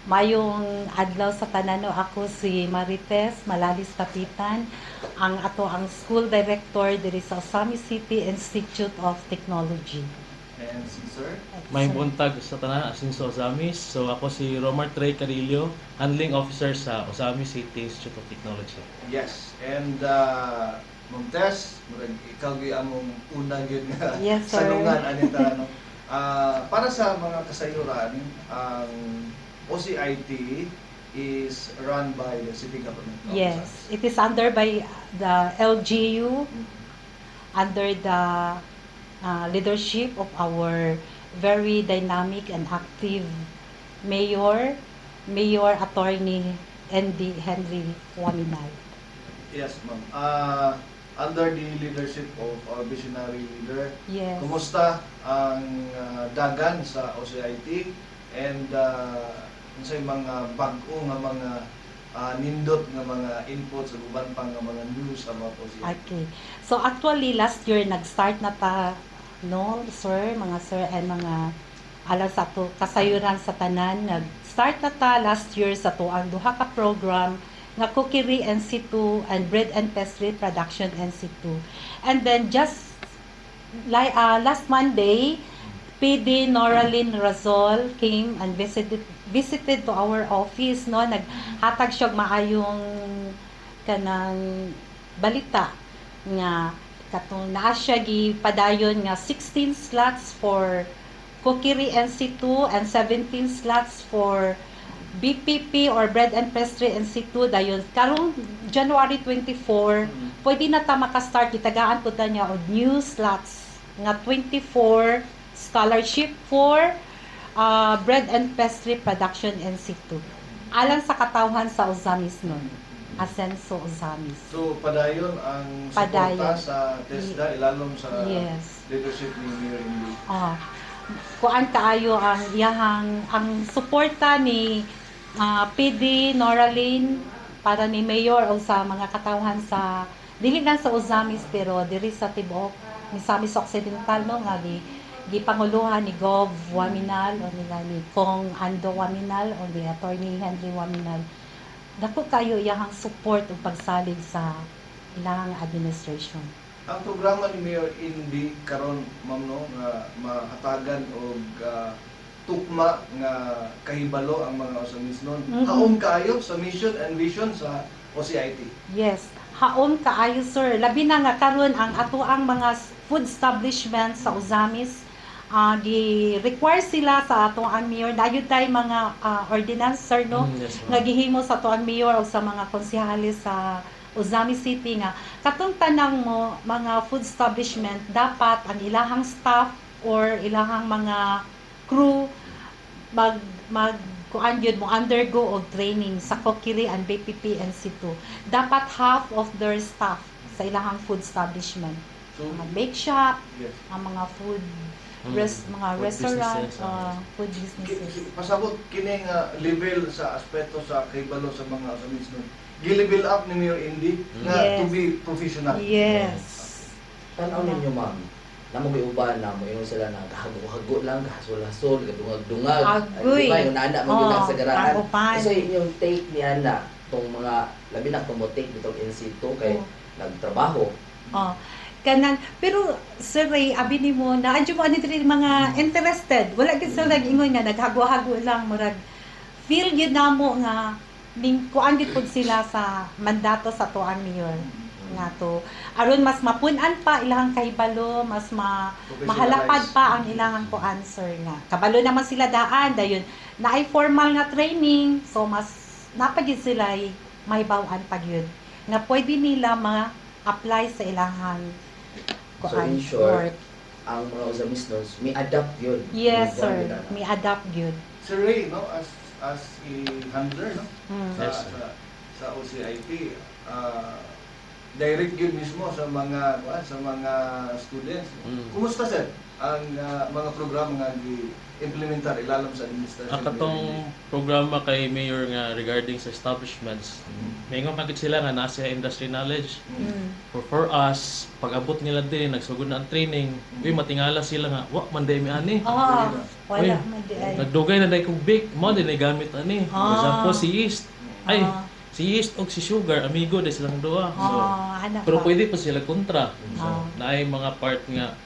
Mayong adlaw sa tanan no, ako si Marites Malalis Kapitan, ang school director diri sa Osami City Institute of Technology. And si Sir? May buntag sa tanan asin sa Osamis. So ako si Romar Trey Carillo, handling officer sa Osami City Institute of Technology. Yes. And Montes, ikaw among una gyud nga Yes, sir. salungan anita no. Para sa mga kasayuran, ang OCIT is run by the city government. of Yes, Osami. it is under by the LGU, under the leadership of our very dynamic and active Mayor Attorney Andy Henry Waminal. Yes, ma'am. Under the leadership of our visionary leader, Yes. kumusta ang dagan sa OCIT and unsay mga bag-o nga mga nindot nga mga inputs ug uban pa nga mga news about OCIT? Okay. So actually last year nag-start na ta no, sir, mga sir and mga alas sa to kasayuran sa tanan, nag-start na ta last year sa to ang duha ka program nga Cookery NC2 and Bread and Pastry Production NC2. And then just like last Monday, PD Noraline Razol came and visited to our office no, naghatag siya og maayong kanang balita nga katong naa siya gipadayon nga 16 slots for Cookery NC2 and 17 slots for BPP or Bread and Pastry NC2 dayon karong January 24 pwede na ta maka-start itagaan pud niya og new slots nga 24 scholarship for Bread and Pastry Production NC2 alang sa katawhan sa Osamis nun. Asenso Osamis. So padayon ang suporta Padayon. sa TESDA ilalom sa Yes. leadership ni Mayor Indy. Kuan kaayo ang iyahang ang suporta ni PD Noraline para ni Mayor o sa mga katawhan sa dili lang sa Osamis pero diri sa tibuok ni Misamis Occidental no nga gipanguluhan ni Gov Waminal o nila ni Kong Ando Waminal o ni Attorney Henry Waminal. Dako kayo iyahang support ug pagsalig sa ilang administration. Ang programa ni Mayor Indy karon ma'am no nga mahatagan og tukma nga kahibalo ang mga Osamis nun. Haom kaayo sa mission and vision sa OCIT. Yes, haon kaayo sir. Labi na nga karon ang atoang mga food establishment sa Osamis gi-require sila sa atoang mayor dayon tay mga ordinance sir no Yes, ma'am. nga gihimo sa atoang mayor o sa mga konsehalis sa Osamis City nga katong tanang mo mga food establishment dapat ang ilahang staff or ilahang mga crew mag kuan yun mo undergo og training sa Cookery and BPP NC2. Dapat half of their staff sa ilahang food establishment. So Mga bake shop, yes. ang mga food mga Food restaurant, businesses, food businesses. Pasabot kini nga level sa aspeto sa kahibalo sa mga Osamis nun. Gi-level up ni Mayor Indy nga Yes. to be professional. Yes. Tanaw ninyo ma'am, namo giuban na mo ingon sila na kahago-hago lang, kahasol-hasol, kadungag-dungag. Agoy. Di ba yung naanda mo yun sa garahan. tagupan. So inyong take ni Ana, tong mga labi na tong take ditong NC2 kay nagtrabaho. Oh, kanan pero sir Ray, abi nimo na adyo mo ani diri mga interested. Wala gid sila nag-ingon nga naghago-hago lang murag feel gyud namo nga ning kuan gid pud sila sa mandato sa tuang mayor nga to aron mas mapun-an pa ilahang kahibalo, mas mahalapad pa ang ilahang kuan sir nga. Kabalo naman sila daan dayon naay formal nga training so mas napagid sila mahibaw-an pag yun nga pwede nila ma-apply sa ilahang So in short, ang mga Osamis nun, may adapt yun. Yes, May sir. buwan nila. May adapt yun. Sir Ray, no, as a handler, no, Mm. Yes, sa OCIT, direct yun mismo sa mga students. Mm. Kumusta sir? ang mga programa nga gi-implementar ilalom sa administrasyon? Katong programa kay Mayor nga regarding sa establishments, may nga pagkit sila nga nasa industry knowledge. Mm. For us, pag-abot nila din, nagsugod na ang training, matingala sila nga, man day mi ani. Ah, wala Uy, man di ay. Nagdugay na day kong bake, mo din ay gamit ani. For Ah. example, si yeast. Ay, Ah. si yeast o si sugar, amigo day silang duha. So, Anak pero pa. pwede pa sila kontra. So, Ah. naay mga part nga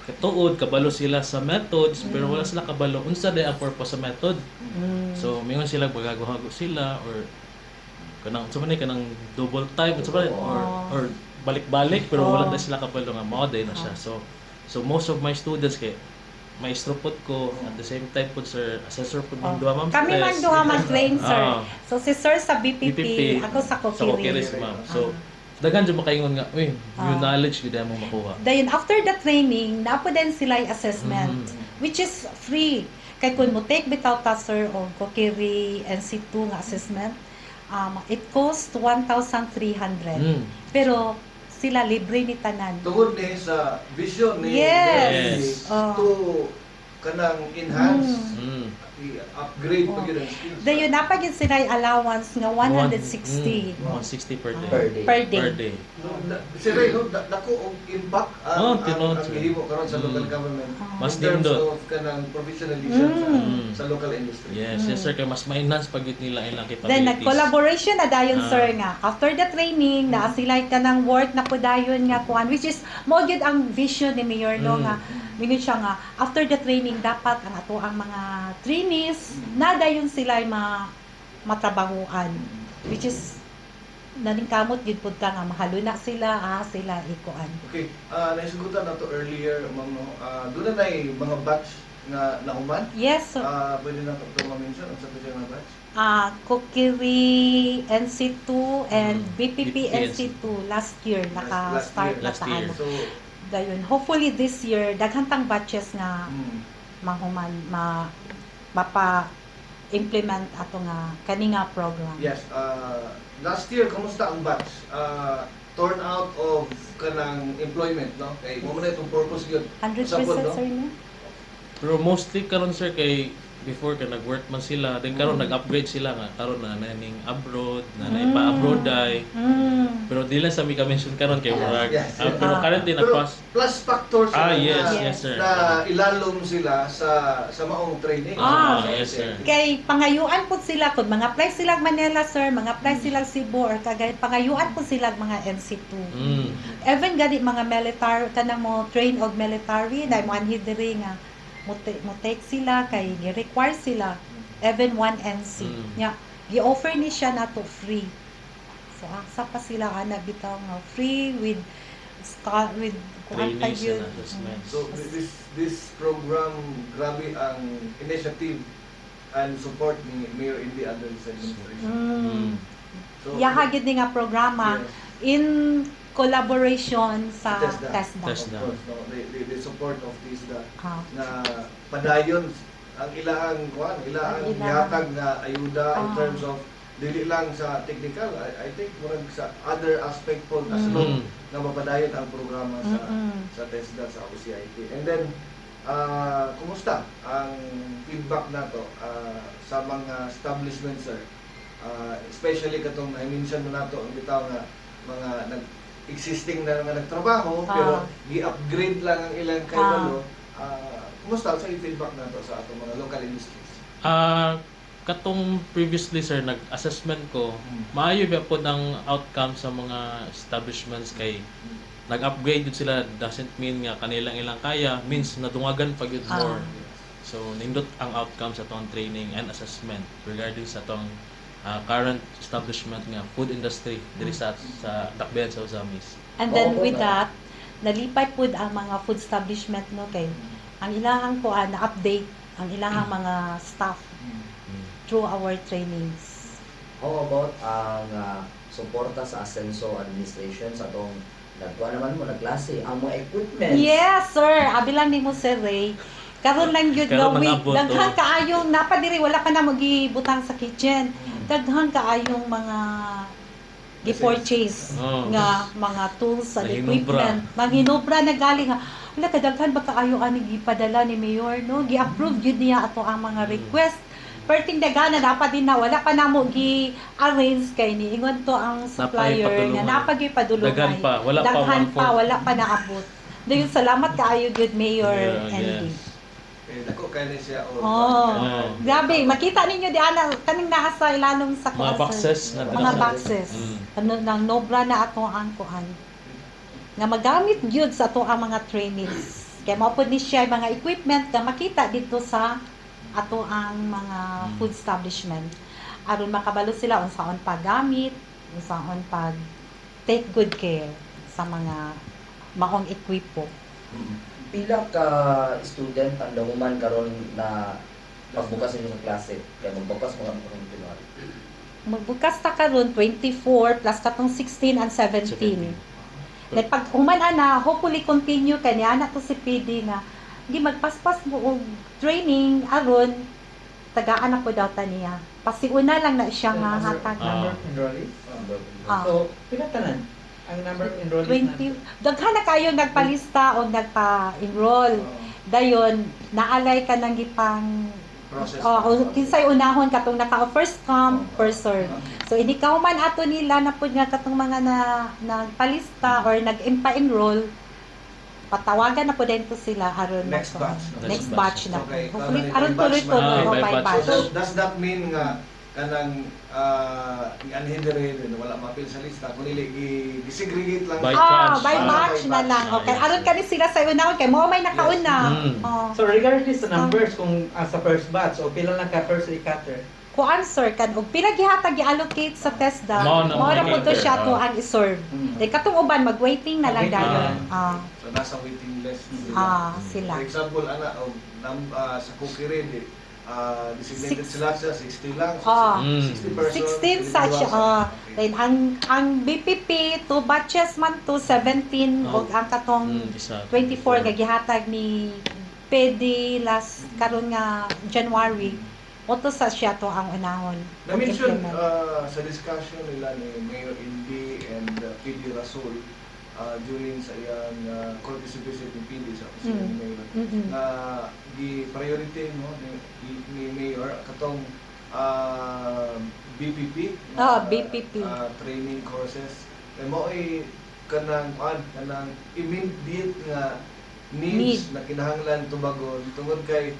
katuod, kabalo sila sa methods, pero wala sila kabalo unsa day ang purpose sa method. Mm. So, mingon sila magago-hago sila or kanang unsa man ni kanang double time unsa man or balik-balik pero wala na sila kabalo nga mao day na siya. So most of my students kay maestro pud ko at the same time pud sir assessor pud ng duha ma'am. Kami man Yes. duha man train, sir. Ah. So si sir sa BPP, ako sa Sa Kokiri. Kokiris ma'am. So daghan jud makaingon nga, new knowledge gid mo makuha. Then after the training, napo din sila yung assessment, which is free. Kay kung mo take bitaw ta sir o Kokiri NC2 nga assessment, it costs 1,300. Pero sila libre ni tanan. Tungod ni sa vision ni Yes. to kanang enhance, Mm. i-upgrade pa gyud ang skills. Dayon napagid sila yung allowance nga 160 160 per day. Per day. per day. Per day. Si Ray, dako og impact Oh, ang tinod, sir. gihimo karon sa local government Mas in terms nindot. of kanang professionalism sa local industry. Yes, yes sir, kay mas ma-enhance pag nila ilang Then capabilities. nag-collaboration na dayon Ah. sir nga. After the training, naa sila ka ng work na po dayon nga kuan, which is mo gyud ang vision ni Mayor no nga mingon siya nga after the training dapat ang ato ang mga trainees na dayon sila matrabahuan, which is naningkamot gyud pud ka nga mahalo na sila sila ikuan. Okay, naisugutan na to earlier, ma'am, no? Doon na mga batch nga nahuman. Yes sir. Pwede na ito ma-mention, ang sabi siya nga batch. Kokiri NC2 and BPP BPP NC2 last year naka-start na Last year. taano. So, Dayon, hopefully this year daghang tang batches nga mahuman mapa-implement ato nga kani nga program. yes, last year, kumusta ang batch? Turnout of kanang employment, no? Kay mo na itong purpose yun. 100% Usapon, no? sir no? Pero mostly karon sir kay before ka nag-work man sila, then karon nag-upgrade sila nga karon na naning abroad, na pa abroad day. Pero di lang sa mi ka-mention karon kay murag. Yes. Pero currently Pero nag-pass. plus factors Yes, na, yes sir. na ilalom sila sa maong training. Yes sir. Kay pangayuan po sila kung mga apply sila Manila sir, mga apply sila Cebu or kagay pangayuan po sila mga NC2. Even gani mga military kanang mo train og military dai mo anhidiri nga mo take sila kay gi-require sila even 1 NC nya gi-offer ni siya nato free. So asa pa sila ana bitaw nga free with kuan pa Trainings yun. and assessments. So this program, grabe ang initiative and support ni Mayor Indy under his administration. So, Yahagid ni nga programa yes, in collaboration sa TESDA. TESDA. TESDA. of course, no, the support of TISDA Ah. na padayon ang ilahang Ang ilang- gihatag nga ayuda in Ah. terms of dili lang sa technical, I think murag sa other aspect po as long na mapadayon ang programa sa TESDA sa OCIT. And then kumusta ang feedback nato sa mga establishments, sir? Especially katong na-mention mo nato ang bitaw nga mga existing na nga nagtrabaho pero gi-upgrade lang ang ilang kaybalo. Kumusta sa feedback nato sa atong mga local industries? Katong previously sir nag-assessment ko, maayo ba po ng outcome sa mga establishments kay nag-upgrade yun sila doesn't mean nga kanilang ilang kaya, means nadungagan pag yun more. So nindot ang outcome sa tong training and assessment regarding sa tong current establishment nga food industry diri sa Dakbayan sa Ozamis. And then with that, nalipay pud ang mga food establishment no kay ang ilahang kuan na update ang ilahang mga staff through our trainings. How about ang suporta sa Asenso administration sa tong nagkuha naman mo nagklase ang mga equipment? Yes, sir. Abilan ni mo sir Ray. Karon lang gyud Karon gawin. nangabot, Daghang kaayong napadiri wala ka na magibutang sa kitchen. Daghang kaayong mga gi-purchase nga mga tools and Nanghinubra. equipment. Manghinubra na galing nga wala kadaghan ba kaayo ani gipadala ni Mayor no, gi-approve gyud niya ato ang mga request. Perting dagana dapat din na wala pa namo gi-arrange kay ni ingon to ang supplier nga napagi-padulungan. Daghan pa, wala pa Daghan pa, 1/4. wala pa naabot. Dayon salamat kaayo gyud Mayor Yeah, Andy. yes. Dako kay ni siya o. Oh. Grabe, makita ninyo di ana kaning naa sa ilalom sa Mga kuan, sir. boxes na Mga tinatawag. boxes. Ano nang nobra na ato ang kuan. Nga magamit gyud sa ato ang mga trainees. Kaya mao pod ni siya mga equipment nga makita dito sa ato ang mga food establishment. Aron makabalo sila unsaon paggamit, unsaon pag take good care sa mga maong ekwipo. Pila ka student ang dahuman karon na pagbukas ninyo ng klase? Kaya magbukas mga mga January. Magbukas ta karon 24 plus katong 16 and 17. Like pag human ana, hopefully continue kanya na to si PD nga di magpaspas mo og training aron tagaan na po daw ta niya. Pasiuna lang na siya nga hatag Ah. Enrollees? Ah. So, pila tanan? Ang number of enrollees 20 daghan na kayo nagpalista o nagpa-enroll. Dayon naalay ka nang gipang Process. kinsay unahon katong naka first come first serve. So ini ka man ato nila na pud nga katong mga nagpalista or nag-enroll patawagan na po din to sila aron Next batch. next batch na. Okay, Hopefully karon aron by batch tuloy-tuloy man. o By by batch. batch. So does that mean nga kanang i-unhindered wala mapil sa lista kung dili i-segregate lang By Ah, batch. by batch na lang. Okay, aron kani sila sa unahon kay mo may nakauna. Yes. Oh. So, regardless sa numbers, kung sa first batch, o pila lang ka first cutter, Ku answer kan og pila gihatag gi-allocate sa TESDA. Mao na Mao na mga po to siya to cater. ang i-serve. Eh katong uban mag-waiting na lang Waiting dayon. na. so nasa waiting list Sila. For example ana sa cookie red designated Six. sila sa 60 lang so Ah. 60 persons 16 sa siya. Then ang BPP to batches man to 17 og ang katong Isa. 24 nga gihatag ni PD last karon nga January. Oto sa siya to ang unahon. Na-mention Implement. sa discussion nila ni Mayor Indy and PD Rasul during sa iyang courtesy visit ni PD sa opisina ni Mayor Mm-mm. na gi-priority no ni Mayor katong BPP BPP. training courses kay mo ay kanang immediate nga needs na kinahanglan tubagon tungod kay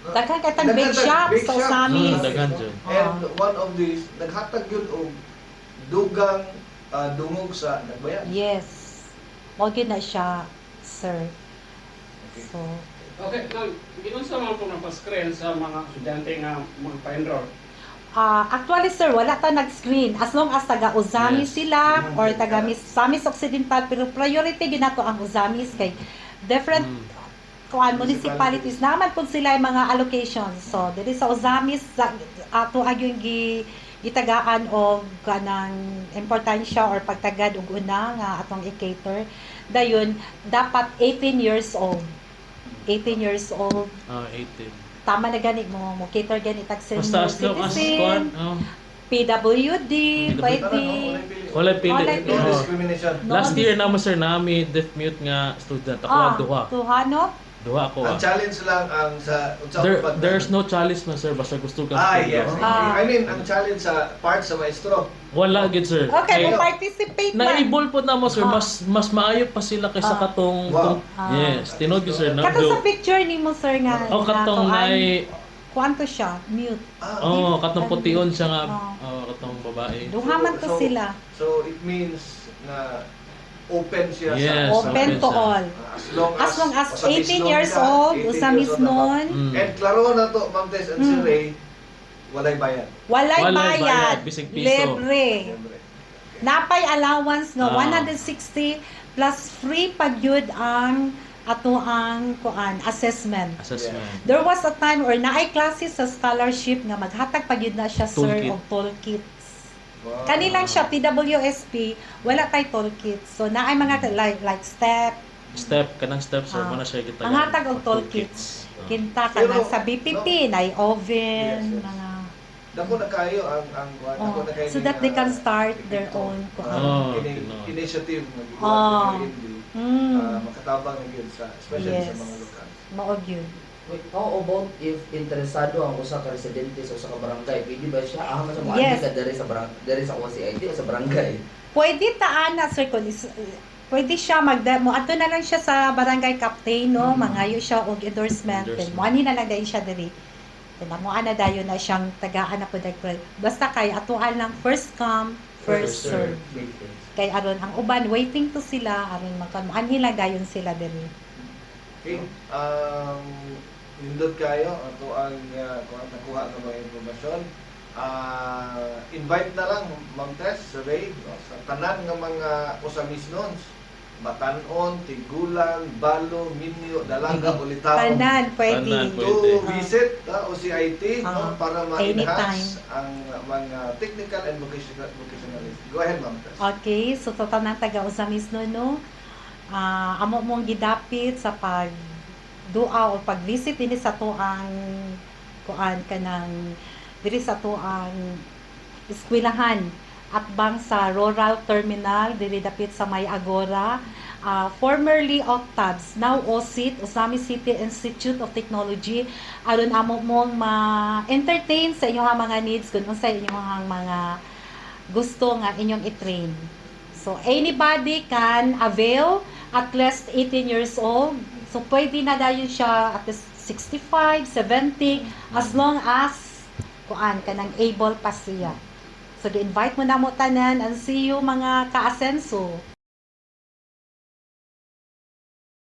Daghan katang bake shop sa Usamis. Daghan dyan. And one of these, naghatag yun og dugang dungog sa nagbayan. Yes. Mao gyud na siya, sir. Okay. So, Okay, ma'am, ginunsa man po ng pa-screen sa mga estudyante nga magpa-enroll. actually sir, wala ta nag-screen as long as taga Usamis Yes. sila or taga Misamis Occidental, pero priority gyud nato ang Usamis kay different kuan municipalities naman pud sila yung mga allocations. So diri sa Usamis ato agyong gitagaan og kanang importansya or pagtagad og una nga atong i-cater. Dayon dapat 18 years old. 18 years old. 18. Tama na gani mo cater gani tag senior Basta as long as citizen, PWD, pwede. Wala pili. Wala No pili. discrimination. Last year naman sir nami deaf mute nga student. Ako ang duha. Duha no? Duha ako. Ang challenge lang ang sa There's no challenge na sir basta gusto ka. yes. Ah. I mean, ang challenge sa part sa maestro. Wala gid sir. Okay, Kay- mo participate man. Na-able po na mo sir, Ah. mas maayo pa sila kaysa Ah. katong Wow. yes, tinud yun, sir. Kato sa picture ni mo sir nga. Oh, katong nay Kuanto siya, mute. katong pution siya nga Ah. katong babae. Duha man to sila. So it means na open siya Yes, sa Open to siya. all. as As long as Usamis 18 nun years ka, old, 18 Usamis years old na ka. nun, And klaro na to, Ma'am Tess and si Ray, walay bayan. walay Walay bayad, bayad, bisig piso. libre. Siyempre. Napay allowance nga Ah. 160 plus free pagyud ang ato ang kuan assessment. Assessment. There was a time or naay classes sa scholarship nga maghatag pagyud na siya sir Toolkit. og toolkits. Wow. Kanilang siya PWSP, wala kay toolkits. So naay mga like step, Step kanang step sir Ah. mo na siya kita. ang hatag og toolkits. Kinta ka Pero, na sa BPP, naay oven, Yes, yes. mga Dako na kayo ang dako na kayo so that they can start their own kuan. Oh, initiative nga Oh. gikuha ni Mayor Indy. makatabang na gyud sa especially Yes. sa mga lokal. Maog yun. Wait, how about if interesado ang usa ka residente sa usa ka barangay, pwede ba siya man sa Yes. ka diri sa diri sa CID o sa barangay? Pwede taan na, sir, kung pwede siya mo ato na lang siya sa barangay captain, no? Mangayo siya og endorsement. Then, mo ani na lang dahil siya diri. Then, mo ana dayon na siyang tagaan na po dahil. Basta kay atuan lang first come, first serve. Kay aron ang uban waiting to sila aron magkamuanhi lang dayon sila diri. Okay. Nindot kayo ato ang kung nakuha ng mga impormasyon. Invite na lang Ma'am Tess, Ray, no, sa tanan ng mga usamisnons, Batanon, Tigulang, Balo, Minyo, Dalaga, Ulitaw. Tanan pwede. Tanan. To Pwede. visit OCIT no, Ah, para anytime. ma-enhance ang mga technical and vocationalist. Go ahead, Ma'am Tess. Okay, so total ng taga Usamis no. Amo mong gidapit sa pag dua o pag-visit dinhi sa tuang kuan kanang diri sa tuang eskwelahan at bang sa rural terminal diri dapit sa May Agora, formerly OCTABS, now OSIT, Osamis City Institute of Technology, aron amo mong ma-entertain sa inyong mga needs kun unsa inyong mga gusto nga inyong i-train. So anybody can avail at least 18 years old. So pwede na dayon siya at least 65, 70 as long as kuan kanang able pa siya. So, invite mo na mo tanan and see you mga ka-asenso.